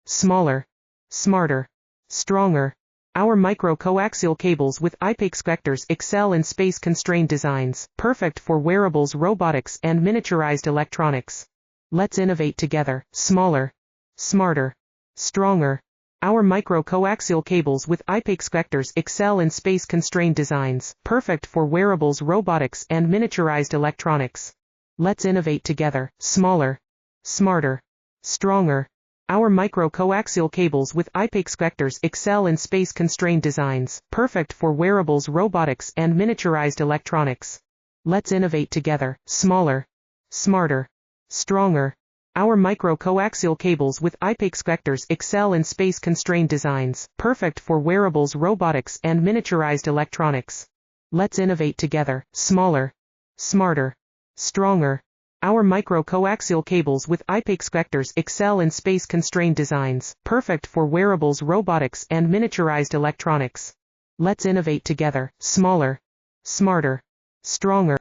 smaller, smarter, stronger. Our micro-coaxial cables with IP67 excel in space-constrained designs, perfect for wearables, robotics, and miniaturized electronics. Let's innovate together. Smaller, smarter, stronger. Our micro-coaxial cables with IP67 excel in space-constrained designs, perfect for wearables, robotics, and miniaturized electronics. Let's innovate together. Smaller, smarter, stronger. Our micro-coaxial cables with IP67 excel in space-constrained designs, perfect for wearables, robotics, and miniaturized electronics. Let's innovate together. Smaller, smarter, stronger. Our micro-coaxial cables with IP67 excel in space-constrained designs, perfect for wearables, robotics, and miniaturized electronics. Let's innovate together. Smaller, smarter, stronger. Our micro-coaxial cables with IP67 excel in space-constrained designs, perfect for wearables, robotics, and miniaturized electronics. Let's innovate together. Smaller, smarter, stronger.